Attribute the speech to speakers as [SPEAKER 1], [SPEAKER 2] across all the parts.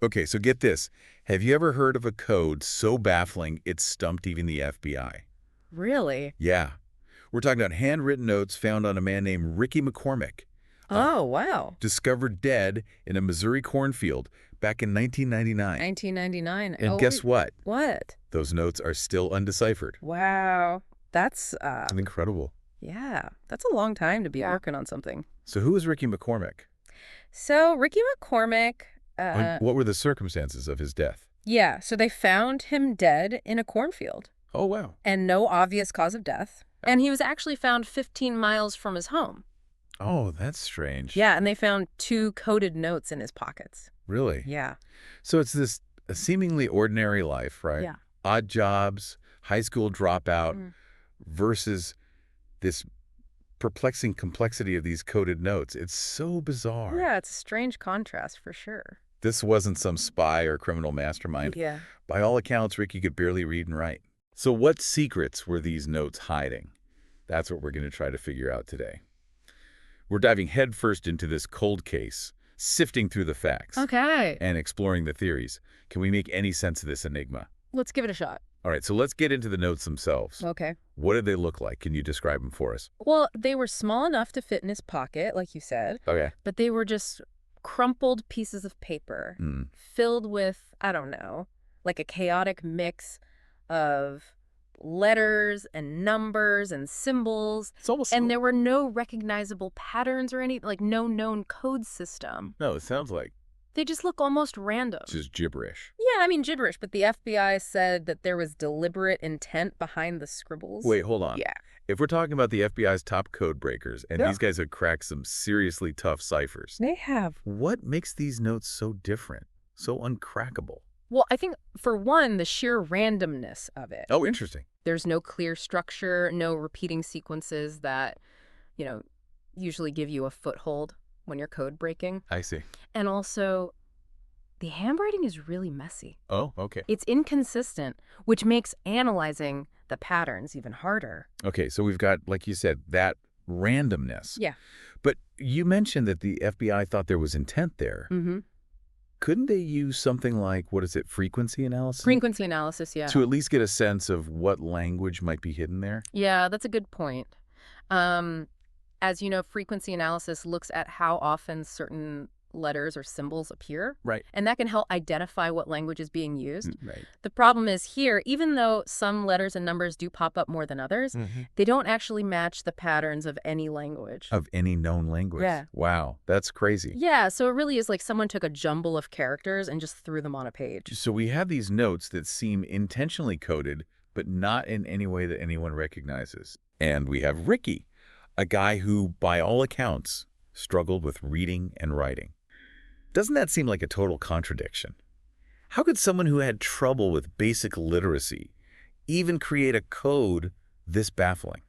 [SPEAKER 1] Okay, so get this. Have you ever heard of a code so baffling it's stumped even the FBI?
[SPEAKER 2] Really?
[SPEAKER 1] Yeah. We're talking about handwritten notes found on a man named Ricky McCormick, uh,
[SPEAKER 2] Oh, wow.
[SPEAKER 1] discovered dead in a Missouri cornfield back in 1999.
[SPEAKER 2] 1999.
[SPEAKER 1] And
[SPEAKER 2] Oh,
[SPEAKER 1] guess
[SPEAKER 2] wait.
[SPEAKER 1] what?
[SPEAKER 2] What?
[SPEAKER 1] Those notes are still undeciphered.
[SPEAKER 2] Wow. That's,
[SPEAKER 1] Incredible.
[SPEAKER 2] yeah, that's a long time to be working on something.
[SPEAKER 1] So who is Ricky McCormick?
[SPEAKER 2] So, Ricky McCormick,
[SPEAKER 1] And
[SPEAKER 2] uh,
[SPEAKER 1] what were the circumstances of his death?
[SPEAKER 2] yeah, so they found him dead in a cornfield
[SPEAKER 1] Oh, wow.
[SPEAKER 2] and no obvious cause of death. And he was actually found 15 miles from his home.
[SPEAKER 1] Oh, that's strange.
[SPEAKER 2] Yeah, and they found 2 coded notes in his pockets.
[SPEAKER 1] Really?
[SPEAKER 2] Yeah.
[SPEAKER 1] So it's this a seemingly ordinary life, right?
[SPEAKER 2] Yeah.
[SPEAKER 1] Odd jobs, high school dropout,
[SPEAKER 2] Mm.
[SPEAKER 1] versus this perplexing complexity of these coded notes. It's so bizarre.
[SPEAKER 2] Yeah, it's a strange contrast for sure.
[SPEAKER 1] This wasn't some spy or criminal mastermind.
[SPEAKER 2] Yeah.
[SPEAKER 1] By all accounts, Ricky could barely read and write. So what secrets were these notes hiding? That's what we're going to try to figure out today. We're diving headfirst into this cold case, sifting through the facts,
[SPEAKER 2] Okay.
[SPEAKER 1] and exploring the theories. Can we make any sense of this enigma?
[SPEAKER 2] Let's give it a shot.
[SPEAKER 1] All right, so let's get into the notes themselves.
[SPEAKER 2] Okay.
[SPEAKER 1] What did they look like? Can you describe them for us?
[SPEAKER 2] Well, they were small enough to fit in his pocket, like you said,
[SPEAKER 1] Okay.
[SPEAKER 2] but they were just crumpled pieces of paper
[SPEAKER 1] Hmm.
[SPEAKER 2] filled with, I don't know, like a chaotic mix of letters and numbers and symbols.
[SPEAKER 1] It's almost...
[SPEAKER 2] And there were no recognizable patterns or any, like no known code system.
[SPEAKER 1] No, it sounds like
[SPEAKER 2] They just look almost random.
[SPEAKER 1] just gibberish.
[SPEAKER 2] Yeah, I mean gibberish, but the FBI said that there was deliberate intent behind the scribbles.
[SPEAKER 1] Wait, hold on.
[SPEAKER 2] Yeah.
[SPEAKER 1] If we're talking about the FBI's top code breakers, and
[SPEAKER 2] Yeah.
[SPEAKER 1] these guys have cracked some seriously tough ciphers,
[SPEAKER 2] They have.
[SPEAKER 1] what makes these notes so different, so uncrackable?
[SPEAKER 2] Well, I think, for one, the sheer randomness of it.
[SPEAKER 1] Oh, interesting.
[SPEAKER 2] There's no clear structure, no repeating sequences that, usually give you a foothold when you're code breaking.
[SPEAKER 1] I see.
[SPEAKER 2] And also, the handwriting is really messy.
[SPEAKER 1] Oh, okay.
[SPEAKER 2] It's inconsistent, which makes analyzing the patterns even harder.
[SPEAKER 1] Okay, so we've got, like you said, that randomness.
[SPEAKER 2] Yeah.
[SPEAKER 1] But you mentioned that the FBI thought there was intent there.
[SPEAKER 2] Mm-hmm.
[SPEAKER 1] Couldn't they use something like, what is it, frequency analysis?
[SPEAKER 2] Frequency analysis, yeah.
[SPEAKER 1] To at least get a sense of what language might be hidden there?
[SPEAKER 2] Yeah, that's a good point. As you know, frequency analysis looks at how often certain letters or symbols appear,
[SPEAKER 1] Right.
[SPEAKER 2] and that can help identify what language is being used.
[SPEAKER 1] Right.
[SPEAKER 2] The problem is here, even though some letters and numbers do pop up more than others, they don't actually match the patterns of any language.
[SPEAKER 1] Of any known language?
[SPEAKER 2] Yeah.
[SPEAKER 1] Wow, that's crazy.
[SPEAKER 2] Yeah, so it really is like someone took a jumble of characters and just threw them on a page.
[SPEAKER 1] So we have these notes that seem intentionally coded, but not in any way that anyone recognizes. And we have Ricky, a guy who, by all accounts, struggled with reading and writing. Doesn't that seem like a total contradiction? How could someone who had trouble with basic literacy even create a code this baffling?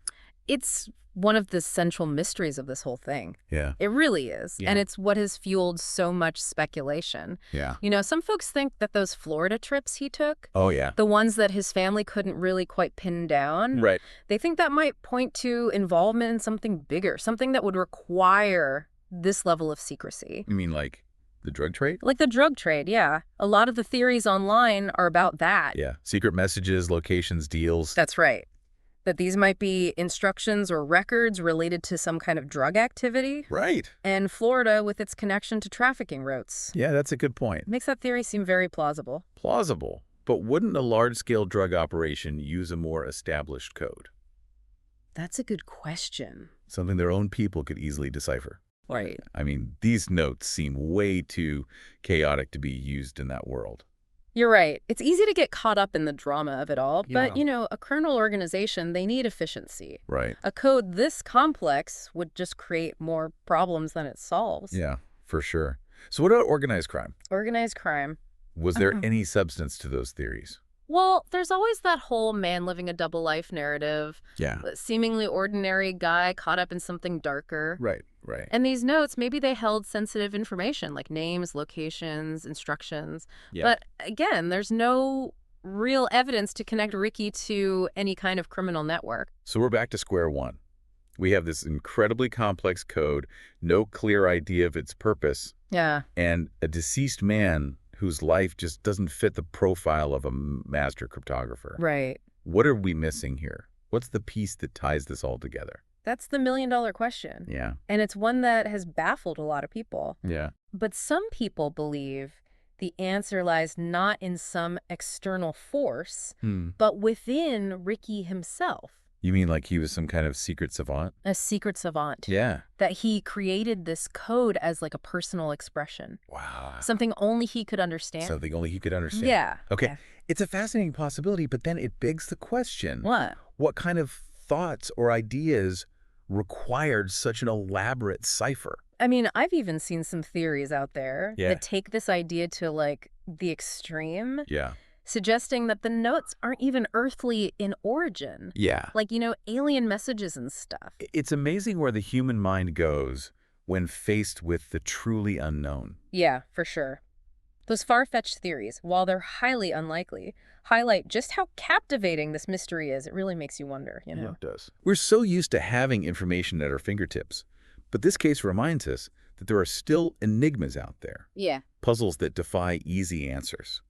[SPEAKER 2] It's one of the central mysteries of this whole thing.
[SPEAKER 1] Yeah.
[SPEAKER 2] It really is.
[SPEAKER 1] Yeah.
[SPEAKER 2] And it's what has fueled so much speculation.
[SPEAKER 1] Yeah.
[SPEAKER 2] Some folks think that those Florida trips he took,
[SPEAKER 1] Oh, yeah.
[SPEAKER 2] the ones that his family couldn't really quite pin down,
[SPEAKER 1] Right.
[SPEAKER 2] they think that might point to involvement in something bigger, something that would require this level of secrecy.
[SPEAKER 1] You mean like the drug trade?
[SPEAKER 2] Like the drug trade, yeah. A lot of the theories online are about that.
[SPEAKER 1] Yeah. Secret messages, locations, deals.
[SPEAKER 2] That's right. That these might be instructions or records related to some kind of drug activity.
[SPEAKER 1] Right.
[SPEAKER 2] And Florida with its connection to trafficking routes.
[SPEAKER 1] Yeah, that's a good point.
[SPEAKER 2] Makes that theory seem very plausible.
[SPEAKER 1] Plausible. But wouldn't a large-scale drug operation use a more established code?
[SPEAKER 2] That's a good question.
[SPEAKER 1] Something their own people could easily decipher.
[SPEAKER 2] Right.
[SPEAKER 1] I mean, these notes seem way too chaotic to be used in that world.
[SPEAKER 2] You're right. It's easy to get caught up in the drama of it all,
[SPEAKER 1] Yeah.
[SPEAKER 2] but, a criminal organization, they need efficiency.
[SPEAKER 1] Right.
[SPEAKER 2] A code this complex would just create more problems than it solves.
[SPEAKER 1] Yeah, for sure. So what about organized crime?
[SPEAKER 2] Organized crime.
[SPEAKER 1] Was there any substance to those theories?
[SPEAKER 2] Well, there's always that whole man living a double life narrative.
[SPEAKER 1] Yeah.
[SPEAKER 2] A seemingly ordinary guy caught up in something darker.
[SPEAKER 1] Right, right.
[SPEAKER 2] And these notes, maybe they held sensitive information like names, locations, instructions.
[SPEAKER 1] Yeah.
[SPEAKER 2] But again, there's no real evidence to connect Ricky to any kind of criminal network.
[SPEAKER 1] So we're back to square one. We have this incredibly complex code, no clear idea of its purpose,
[SPEAKER 2] Yeah.
[SPEAKER 1] and a deceased man whose life just doesn't fit the profile of a master cryptographer.
[SPEAKER 2] Right.
[SPEAKER 1] What are we missing here? What's the piece that ties this all together?
[SPEAKER 2] That's the million-dollar question.
[SPEAKER 1] Yeah.
[SPEAKER 2] And it's one that has baffled a lot of people.
[SPEAKER 1] Yeah.
[SPEAKER 2] But some people believe the answer lies not in some external force, but within Ricky himself.
[SPEAKER 1] You mean like he was some kind of secret savant?
[SPEAKER 2] A secret savant.
[SPEAKER 1] Yeah.
[SPEAKER 2] That he created this code as like a personal expression.
[SPEAKER 1] Wow.
[SPEAKER 2] Something only he could understand.
[SPEAKER 1] Something only he could understand.
[SPEAKER 2] Yeah.
[SPEAKER 1] Okay.
[SPEAKER 2] Yeah.
[SPEAKER 1] It's a fascinating possibility, but then it begs the question.
[SPEAKER 2] What?
[SPEAKER 1] What kind of thoughts or ideas required such an elaborate cipher?
[SPEAKER 2] I mean, I've even seen some theories out there that take this idea to like the extreme.
[SPEAKER 1] Yeah.
[SPEAKER 2] Suggesting that the notes aren't even earthly in origin.
[SPEAKER 1] Yeah.
[SPEAKER 2] Like, alien messages and stuff.
[SPEAKER 1] It's amazing where the human mind goes when faced with the truly unknown.
[SPEAKER 2] Yeah, for sure. Those far-fetched theories, while they're highly unlikely, highlight just how captivating this mystery is. It really makes you wonder,
[SPEAKER 1] Yeah, it does. We're so used to having information at our fingertips, but this case reminds us that there are still enigmas out there.
[SPEAKER 2] Yeah.
[SPEAKER 1] Puzzles that defy easy answers.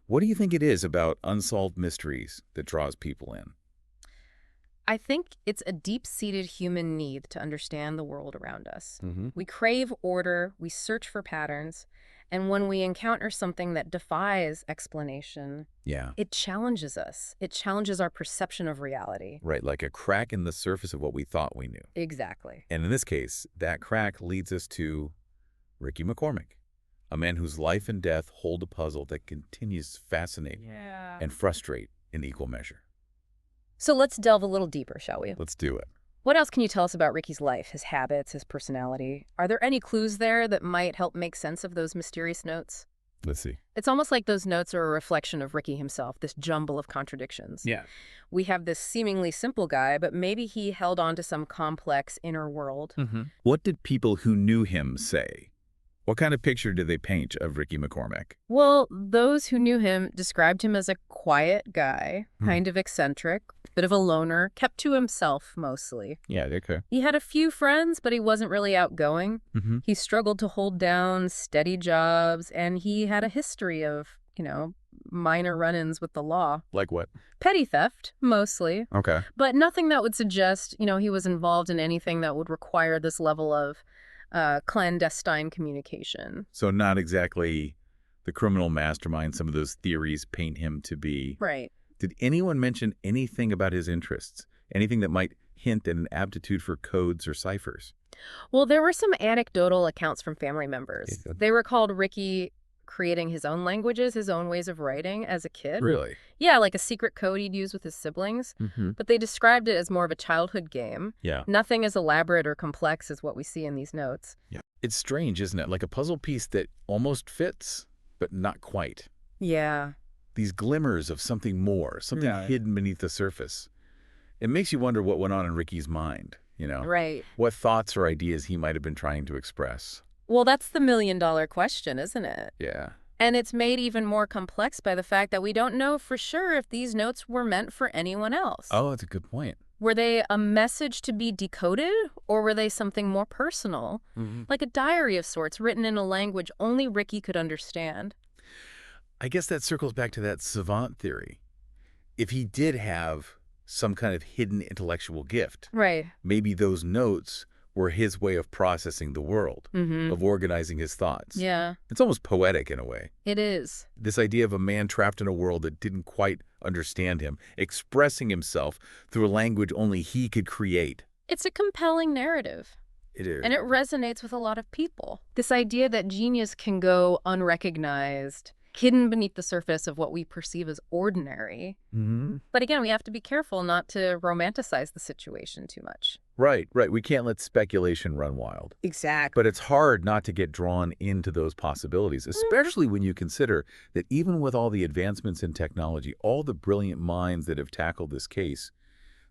[SPEAKER 1] What do you think it is about unsolved mysteries that draws people in?
[SPEAKER 2] I think it's a deep-seated human need to understand the world around us.
[SPEAKER 1] Mm-hmm.
[SPEAKER 2] We crave order, we search for patterns, and when we encounter something that defies explanation, it challenges us. It challenges our perception of reality.
[SPEAKER 1] Right, like a crack in the surface of what we thought we knew.
[SPEAKER 2] Exactly.
[SPEAKER 1] And in this case, that crack leads us to Ricky McCormick, a man whose life and death hold a puzzle that continues to fascinate and frustrate in equal measure.
[SPEAKER 2] So let's delve a little deeper, shall we?
[SPEAKER 1] Let's do it.
[SPEAKER 2] What else can you tell us about Ricky's life, his habits, his personality? Are there any clues there that might help make sense of those mysterious notes?
[SPEAKER 1] Let's see.
[SPEAKER 2] It's almost like those notes are a reflection of Ricky himself, this jumble of contradictions.
[SPEAKER 1] Yeah.
[SPEAKER 2] We have this seemingly simple guy, but maybe he held on to some complex inner world.
[SPEAKER 1] What did people who knew him say? What kind of picture did they paint of Ricky McCormick?
[SPEAKER 2] Well, those who knew him described him as a quiet guy, kind of eccentric, bit of a loner, kept to himself mostly.
[SPEAKER 1] Yeah, okay.
[SPEAKER 2] He had a few friends, but he wasn't really outgoing. He struggled to hold down steady jobs, and he had a history of, minor run-ins with the law.
[SPEAKER 1] Like what?
[SPEAKER 2] Petty theft, mostly.
[SPEAKER 1] Okay.
[SPEAKER 2] But nothing that would suggest, he was involved in anything that would require this level of clandestine communication.
[SPEAKER 1] So not exactly the criminal mastermind some of those theories paint him to be.
[SPEAKER 2] Right.
[SPEAKER 1] Did anyone mention anything about his interests? Anything that might hint at an aptitude for codes or ciphers?
[SPEAKER 2] Well, there were some anecdotal accounts from family members.
[SPEAKER 1] Okay, good.
[SPEAKER 2] They recalled Ricky creating his own languages, his own ways of writing as a kid.
[SPEAKER 1] Really?
[SPEAKER 2] Yeah, like a secret code he'd use with his siblings. But they described it as more of a childhood game.
[SPEAKER 1] Yeah.
[SPEAKER 2] Nothing as elaborate or complex as what we see in these notes.
[SPEAKER 1] Yeah. It's strange, isn't it? Like a puzzle piece that almost fits, but not quite.
[SPEAKER 2] Yeah.
[SPEAKER 1] These glimmers of something more, something hidden beneath the surface. It makes you wonder what went on in Ricky's mind,
[SPEAKER 2] Right.
[SPEAKER 1] What thoughts or ideas he might have been trying to express.
[SPEAKER 2] Well, that's the million-dollar question, isn't it?
[SPEAKER 1] Yeah.
[SPEAKER 2] And it's made even more complex by the fact that we don't know for sure if these notes were meant for anyone else.
[SPEAKER 1] Oh, that's a good point.
[SPEAKER 2] Were they a message to be decoded, or were they something more personal, like a diary of sorts written in a language only Ricky could understand?
[SPEAKER 1] I guess that circles back to that savant theory. If he did have some kind of hidden intellectual gift,
[SPEAKER 2] Right.
[SPEAKER 1] maybe those notes were his way of processing the world, of organizing his thoughts.
[SPEAKER 2] Yeah,
[SPEAKER 1] It's almost poetic in a way.
[SPEAKER 2] it is.
[SPEAKER 1] This idea of a man trapped in a world that didn't quite understand him, expressing himself through a language only he could create.
[SPEAKER 2] It's a compelling narrative.
[SPEAKER 1] It is.
[SPEAKER 2] And it resonates with a lot of people. This idea that genius can go unrecognized, hidden beneath the surface of what we perceive as ordinary. But again, we have to be careful not to romanticize the situation too much.
[SPEAKER 1] Right. We can't let speculation run wild.
[SPEAKER 2] Exactly.
[SPEAKER 1] But it's hard not to get drawn into those possibilities, especially when you consider that even with all the advancements in technology, all the brilliant minds that have tackled this case,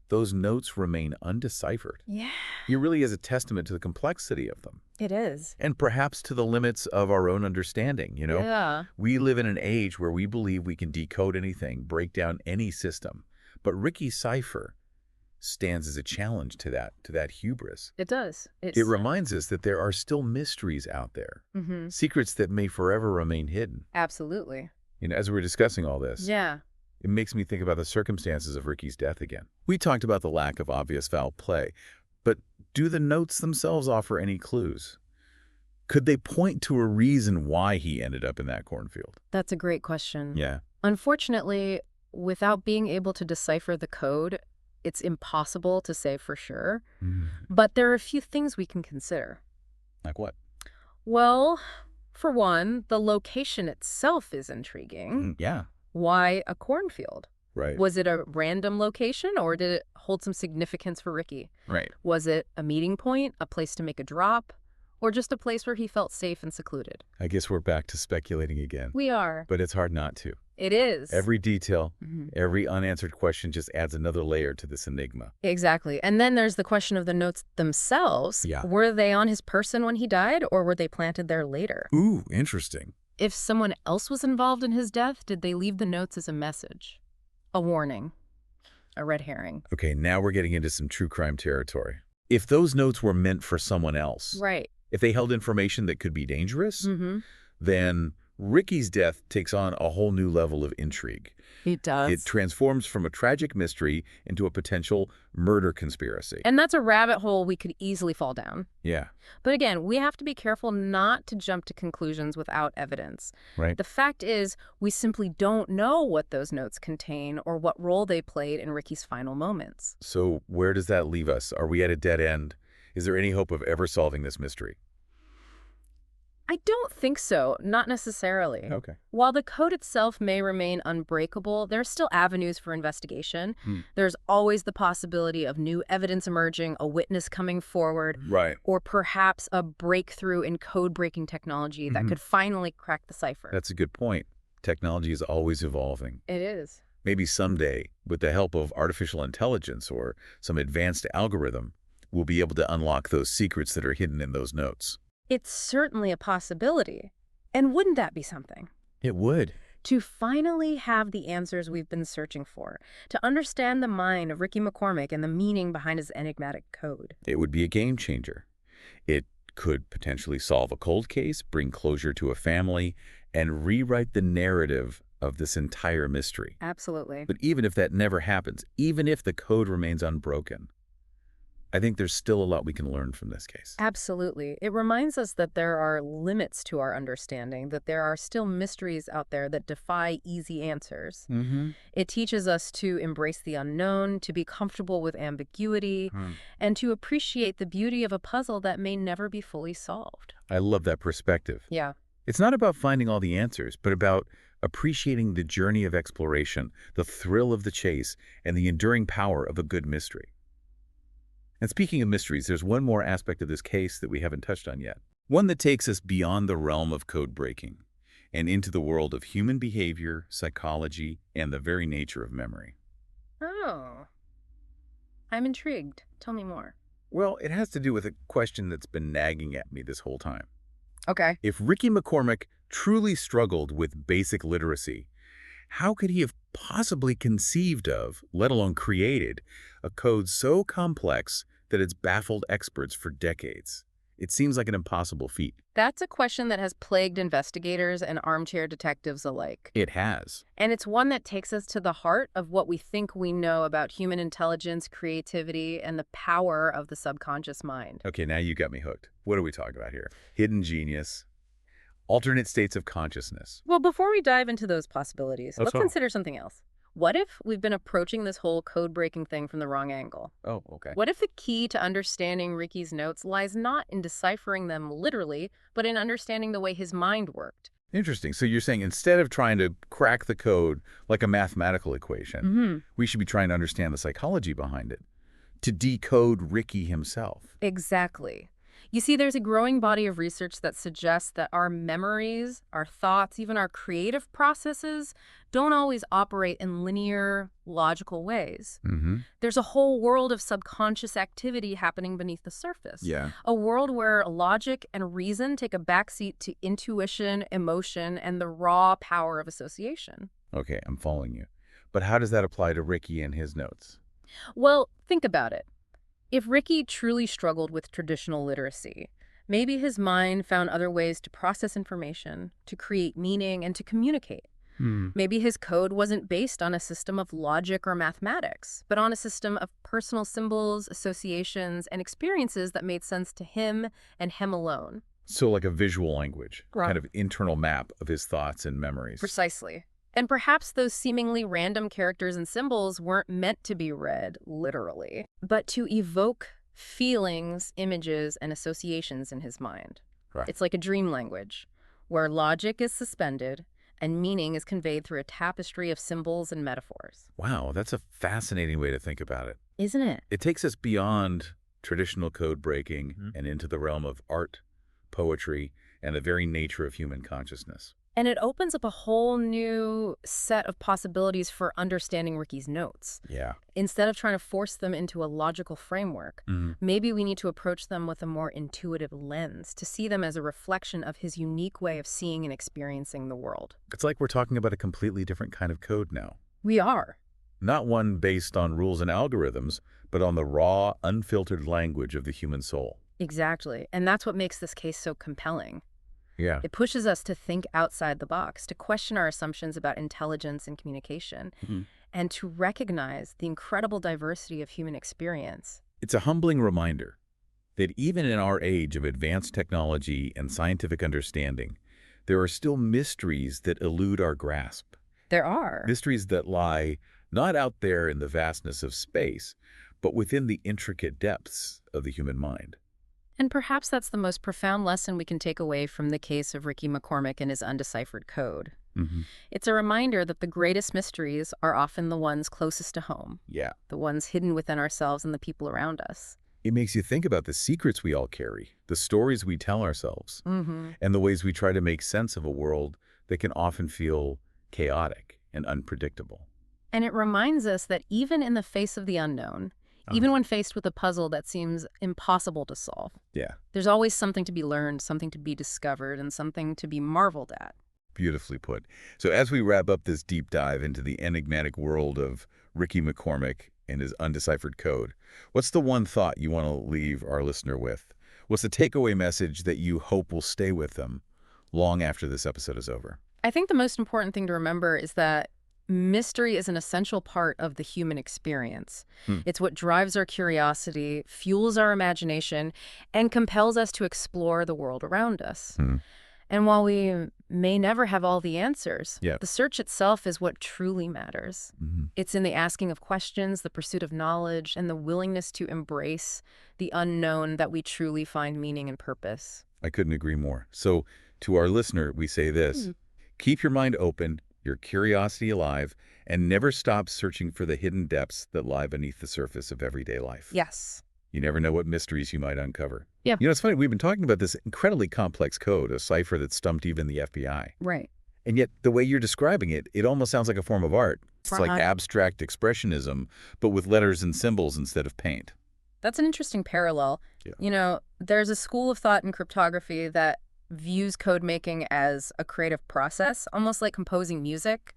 [SPEAKER 1] those notes remain undeciphered.
[SPEAKER 2] Yeah.
[SPEAKER 1] It really is a testament to the complexity of them.
[SPEAKER 2] It is.
[SPEAKER 1] And perhaps to the limits of our own understanding,
[SPEAKER 2] Yeah.
[SPEAKER 1] We live in an age where we believe we can decode anything, break down any system. But Ricky's cipher stands as a challenge to that hubris.
[SPEAKER 2] It does.
[SPEAKER 1] It reminds us that there are still mysteries out there,
[SPEAKER 2] Mm-hmm.
[SPEAKER 1] secrets that may forever remain hidden.
[SPEAKER 2] Absolutely.
[SPEAKER 1] As we're discussing all this,
[SPEAKER 2] Yeah.
[SPEAKER 1] it makes me think about the circumstances of Ricky's death again. We talked about the lack of obvious foul play, but do the notes themselves offer any clues? Could they point to a reason why he ended up in that cornfield?
[SPEAKER 2] That's a great question.
[SPEAKER 1] Yeah.
[SPEAKER 2] Unfortunately, without being able to decipher the code, it's impossible to say for sure. But there are a few things we can consider.
[SPEAKER 1] Like what?
[SPEAKER 2] Well, for one, the location itself is intriguing.
[SPEAKER 1] Yeah.
[SPEAKER 2] Why a cornfield?
[SPEAKER 1] Right.
[SPEAKER 2] Was it a random location, or did it hold some significance for Ricky?
[SPEAKER 1] Right.
[SPEAKER 2] Was it a meeting point, a place to make a drop, or just a place where he felt safe and secluded?
[SPEAKER 1] I guess we're back to speculating again.
[SPEAKER 2] We are.
[SPEAKER 1] But it's hard not to.
[SPEAKER 2] It is.
[SPEAKER 1] Every detail,
[SPEAKER 2] Mhm.
[SPEAKER 1] every unanswered question just adds another layer to this enigma.
[SPEAKER 2] Exactly. And then there's the question of the notes themselves.
[SPEAKER 1] Yeah.
[SPEAKER 2] Were they on his person when he died, or were they planted there later?
[SPEAKER 1] Ooh, interesting.
[SPEAKER 2] If someone else was involved in his death, did they leave the notes as a message? A warning? A red herring?
[SPEAKER 1] Okay, now we're getting into some true crime territory. If those notes were meant for someone else,
[SPEAKER 2] Right.
[SPEAKER 1] if they held information that could be dangerous,
[SPEAKER 2] Mm-hmm.
[SPEAKER 1] then Ricky's death takes on a whole new level of intrigue.
[SPEAKER 2] It does.
[SPEAKER 1] It transforms from a tragic mystery into a potential murder conspiracy.
[SPEAKER 2] And that's a rabbit hole we could easily fall down.
[SPEAKER 1] Yeah,
[SPEAKER 2] But again, we have to be careful not to jump to conclusions without evidence.
[SPEAKER 1] right?
[SPEAKER 2] The fact is, we simply don't know what those notes contain or what role they played in Ricky's final moments.
[SPEAKER 1] So where does that leave us? Are we at a dead end? Is there any hope of ever solving this mystery?
[SPEAKER 2] I don't think so, not necessarily.
[SPEAKER 1] Okay.
[SPEAKER 2] While the code itself may remain unbreakable, there are still avenues for investigation. There's always the possibility of new evidence emerging, a witness coming forward,
[SPEAKER 1] Right.
[SPEAKER 2] or perhaps a breakthrough in code-breaking technology that could finally crack the cipher.
[SPEAKER 1] That's a good point. Technology is always evolving.
[SPEAKER 2] It is.
[SPEAKER 1] Maybe someday, with the help of artificial intelligence or some advanced algorithm, we'll be able to unlock those secrets that are hidden in those notes.
[SPEAKER 2] It's certainly a possibility. And wouldn't that be something?
[SPEAKER 1] It would.
[SPEAKER 2] To finally have the answers we've been searching for, to understand the mind of Ricky McCormick and the meaning behind his enigmatic code.
[SPEAKER 1] It would be a game changer. It could potentially solve a cold case, bring closure to a family, and rewrite the narrative of this entire mystery.
[SPEAKER 2] Absolutely.
[SPEAKER 1] But even if that never happens, even if the code remains unbroken, I think there's still a lot we can learn from this case.
[SPEAKER 2] Absolutely. It reminds us that there are limits to our understanding, that there are still mysteries out there that defy easy answers. It teaches us to embrace the unknown, to be comfortable with ambiguity, and to appreciate the beauty of a puzzle that may never be fully solved.
[SPEAKER 1] I love that perspective.
[SPEAKER 2] Yeah.
[SPEAKER 1] It's not about finding all the answers, but about appreciating the journey of exploration, the thrill of the chase, and the enduring power of a good mystery. And speaking of mysteries, there's one more aspect of this case that we haven't touched on yet. One that takes us beyond the realm of code breaking and into the world of human behavior, psychology, and the very nature of memory.
[SPEAKER 2] Oh. I'm intrigued. Tell me more.
[SPEAKER 1] Well, it has to do with a question that's been nagging at me this whole time.
[SPEAKER 2] Okay.
[SPEAKER 1] If Ricky McCormick truly struggled with basic literacy, how could he have possibly conceived of, let alone created, a code so complex that it's baffled experts for decades? It seems like an impossible feat.
[SPEAKER 2] That's a question that has plagued investigators and armchair detectives alike.
[SPEAKER 1] It has.
[SPEAKER 2] And it's one that takes us to the heart of what we think we know about human intelligence, creativity, and the power of the subconscious mind.
[SPEAKER 1] Okay, now you got me hooked. What are we talking about here? Hidden genius, alternate states of consciousness.
[SPEAKER 2] Well, before we dive into those possibilities,
[SPEAKER 1] Let's
[SPEAKER 2] let's
[SPEAKER 1] go.
[SPEAKER 2] consider something else. What if we've been approaching this whole code-breaking thing from the wrong angle?
[SPEAKER 1] Oh, okay.
[SPEAKER 2] What if the key to understanding Ricky's notes lies not in deciphering them literally, but in understanding the way his mind worked?
[SPEAKER 1] Interesting. So you're saying instead of trying to crack the code like a mathematical equation, we should be trying to understand the psychology behind it, to decode Ricky himself.
[SPEAKER 2] Exactly. You see, there's a growing body of research that suggests that our memories, our thoughts, even our creative processes don't always operate in linear, logical ways. There's a whole world of subconscious activity happening beneath the surface.
[SPEAKER 1] Yeah.
[SPEAKER 2] A world where logic and reason take a backseat to intuition, emotion, and the raw power of association.
[SPEAKER 1] Okay, I'm following you. But how does that apply to Ricky and his notes?
[SPEAKER 2] Well, think about it. If Ricky truly struggled with traditional literacy, maybe his mind found other ways to process information, to create meaning, and to communicate.
[SPEAKER 1] Hmm.
[SPEAKER 2] Maybe his code wasn't based on a system of logic or mathematics, but on a system of personal symbols, associations, and experiences that made sense to him and him alone.
[SPEAKER 1] So like a visual language,
[SPEAKER 2] Right.
[SPEAKER 1] kind of internal map of his thoughts and memories.
[SPEAKER 2] Precisely. And perhaps those seemingly random characters and symbols weren't meant to be read literally, but to evoke feelings, images, and associations in his mind.
[SPEAKER 1] Right.
[SPEAKER 2] It's like a dream language, where logic is suspended and meaning is conveyed through a tapestry of symbols and metaphors.
[SPEAKER 1] Wow, that's a fascinating way to think about it.
[SPEAKER 2] Isn't it?
[SPEAKER 1] It takes us beyond traditional code breaking and into the realm of art, poetry, and the very nature of human consciousness.
[SPEAKER 2] And it opens up a whole new set of possibilities for understanding Ricky's notes.
[SPEAKER 1] Yeah.
[SPEAKER 2] Instead of trying to force them into a logical framework, maybe we need to approach them with a more intuitive lens, to see them as a reflection of his unique way of seeing and experiencing the world.
[SPEAKER 1] It's like we're talking about a completely different kind of code now.
[SPEAKER 2] We are.
[SPEAKER 1] Not one based on rules and algorithms, but on the raw, unfiltered language of the human soul.
[SPEAKER 2] Exactly. And that's what makes this case so compelling.
[SPEAKER 1] Yeah.
[SPEAKER 2] It pushes us to think outside the box, to question our assumptions about intelligence and communication, and to recognize the incredible diversity of human experience.
[SPEAKER 1] It's a humbling reminder that even in our age of advanced technology and scientific understanding, there are still mysteries that elude our grasp.
[SPEAKER 2] There are.
[SPEAKER 1] Mysteries that lie not out there in the vastness of space, but within the intricate depths of the human mind.
[SPEAKER 2] And perhaps that's the most profound lesson we can take away from the case of Ricky McCormick and his undeciphered code. It's a reminder that the greatest mysteries are often the ones closest to home,
[SPEAKER 1] Yeah.
[SPEAKER 2] the ones hidden within ourselves and the people around us.
[SPEAKER 1] It makes you think about the secrets we all carry, the stories we tell ourselves, and the ways we try to make sense of a world that can often feel chaotic and unpredictable.
[SPEAKER 2] And it reminds us that even in the face of the unknown, even when faced with a puzzle that seems impossible to solve,
[SPEAKER 1] Yeah.
[SPEAKER 2] there's always something to be learned, something to be discovered, and something to be marveled at.
[SPEAKER 1] Beautifully put. So as we wrap up this deep dive into the enigmatic world of Ricky McCormick and his undeciphered code, what's the one thought you want to leave our listener with? What's the takeaway message that you hope will stay with them long after this episode is over?
[SPEAKER 2] I think the most important thing to remember is that mystery is an essential part of the human experience. It's what drives our curiosity, fuels our imagination, and compels us to explore the world around us. And while we may never have all the answers, the search itself is what truly matters. It's in the asking of questions, the pursuit of knowledge, and the willingness to embrace the unknown that we truly find meaning and purpose.
[SPEAKER 1] I couldn't agree more. So to our listener, we say this: keep your mind open, your curiosity alive, and never stop searching for the hidden depths that lie beneath the surface of everyday life.
[SPEAKER 2] Yes.
[SPEAKER 1] You never know what mysteries you might uncover.
[SPEAKER 2] Yeah.
[SPEAKER 1] You know, it's funny, we've been talking about this incredibly complex code, a cipher that stumped even the FBI.
[SPEAKER 2] Right.
[SPEAKER 1] And yet, the way you're describing it, it almost sounds like a form of art. It's like abstract expressionism, but with letters and symbols instead of paint.
[SPEAKER 2] That's an interesting parallel.
[SPEAKER 1] Yeah.
[SPEAKER 2] You know, there's a school of thought in cryptography that views code making as a creative process, almost like composing music.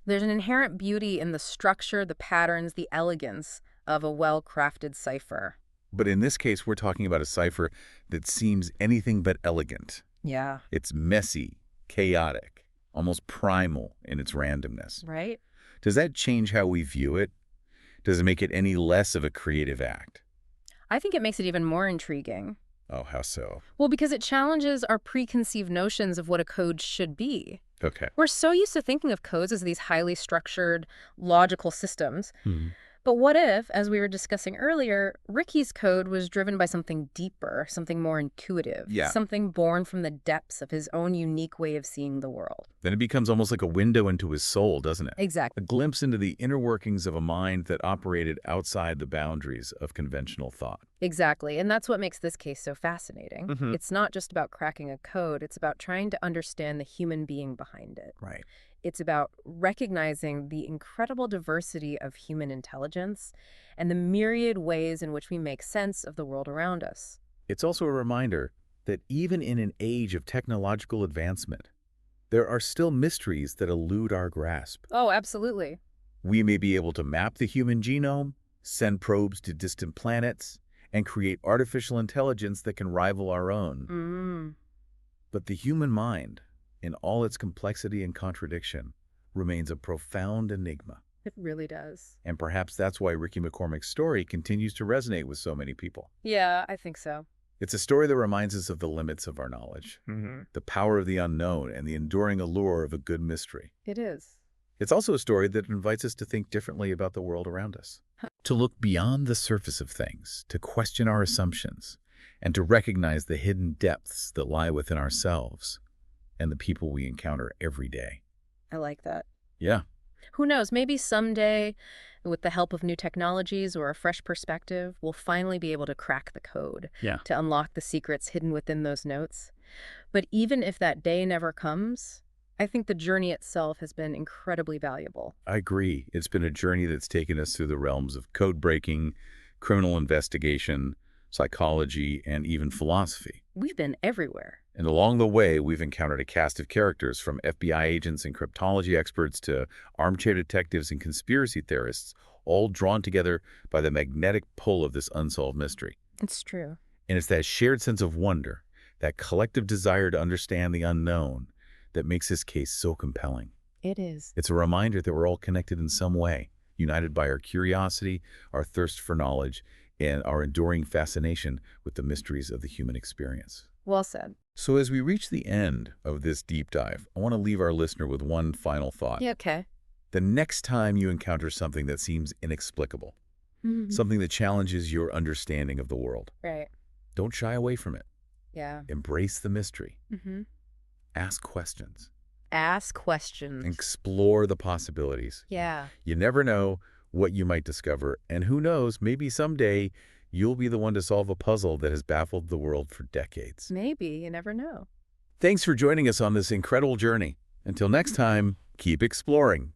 [SPEAKER 2] There's an inherent beauty in the structure, the patterns, the elegance of a well-crafted cipher.
[SPEAKER 1] But in this case, we're talking about a cipher that seems anything but elegant.
[SPEAKER 2] Yeah.
[SPEAKER 1] It's messy, chaotic, almost primal in its randomness.
[SPEAKER 2] Right?
[SPEAKER 1] Does that change how we view it? Does it make it any less of a creative act?
[SPEAKER 2] I think it makes it even more intriguing.
[SPEAKER 1] Oh, how so?
[SPEAKER 2] Well, because it challenges our preconceived notions of what a code should be.
[SPEAKER 1] Okay.
[SPEAKER 2] We're so used to thinking of codes as these highly structured, logical systems. But what if, as we were discussing earlier, Ricky's code was driven by something deeper, something more intuitive, something born from the depths of his own unique way of seeing the world?
[SPEAKER 1] Then it becomes almost like a window into his soul, doesn't it?
[SPEAKER 2] Exactly.
[SPEAKER 1] A glimpse into the inner workings of a mind that operated outside the boundaries of conventional thought.
[SPEAKER 2] Exactly. And that's what makes this case so fascinating. It's not just about cracking a code. It's about trying to understand the human being behind it.
[SPEAKER 1] Right.
[SPEAKER 2] It's about recognizing the incredible diversity of human intelligence and the myriad ways in which we make sense of the world around us.
[SPEAKER 1] It's also a reminder that even in an age of technological advancement, there are still mysteries that elude our grasp.
[SPEAKER 2] Oh, absolutely.
[SPEAKER 1] We may be able to map the human genome, send probes to distant planets, and create artificial intelligence that can rival our own.
[SPEAKER 2] Mm,
[SPEAKER 1] But the human mind, in all its complexity and contradiction, remains a profound enigma.
[SPEAKER 2] it really does.
[SPEAKER 1] And perhaps that's why Ricky McCormick's story continues to resonate with so many people.
[SPEAKER 2] Yeah, I think so.
[SPEAKER 1] It's a story that reminds us of the limits of our knowledge, the power of the unknown, and the enduring allure of a good mystery.
[SPEAKER 2] It is.
[SPEAKER 1] It's also a story that invites us to think differently about the world around us, to look beyond the surface of things, to question our assumptions, and to recognize the hidden depths that lie within ourselves and the people we encounter every day.
[SPEAKER 2] I like that.
[SPEAKER 1] Yeah,
[SPEAKER 2] Who knows, maybe someday, with the help of new technologies or a fresh perspective, we'll finally be able to crack the code to unlock the secrets hidden within those notes. But even if that day never comes, I think the journey itself has been incredibly valuable.
[SPEAKER 1] I agree. It's been a journey that's taken us through the realms of code breaking, criminal investigation, psychology, and even philosophy.
[SPEAKER 2] We've been everywhere.
[SPEAKER 1] And along the way, we've encountered a cast of characters from FBI agents and cryptology experts to armchair detectives and conspiracy theorists, all drawn together by the magnetic pull of this unsolved mystery.
[SPEAKER 2] It's true.
[SPEAKER 1] And it's that shared sense of wonder, that collective desire to understand the unknown, that makes this case so compelling.
[SPEAKER 2] It is.
[SPEAKER 1] It's a reminder that we're all connected in some way, united by our curiosity, our thirst for knowledge, and our enduring fascination with the mysteries of the human experience.
[SPEAKER 2] Well said.
[SPEAKER 1] So as we reach the end of this deep dive, I want to leave our listener with one final thought.
[SPEAKER 2] Yeah, okay.
[SPEAKER 1] The next time you encounter something that seems inexplicable, something that challenges your understanding of the world,
[SPEAKER 2] Right.
[SPEAKER 1] don't shy away from it.
[SPEAKER 2] Yeah.
[SPEAKER 1] Embrace the mystery.
[SPEAKER 2] Mm-hmm.
[SPEAKER 1] Ask questions.
[SPEAKER 2] Ask questions.
[SPEAKER 1] Explore the possibilities.
[SPEAKER 2] Yeah.
[SPEAKER 1] You never know what you might discover, and who knows, maybe someday you'll be the one to solve a puzzle that has baffled the world for decades.
[SPEAKER 2] Maybe. You never know.
[SPEAKER 1] Thanks for joining us on this incredible journey. Until next time, keep exploring.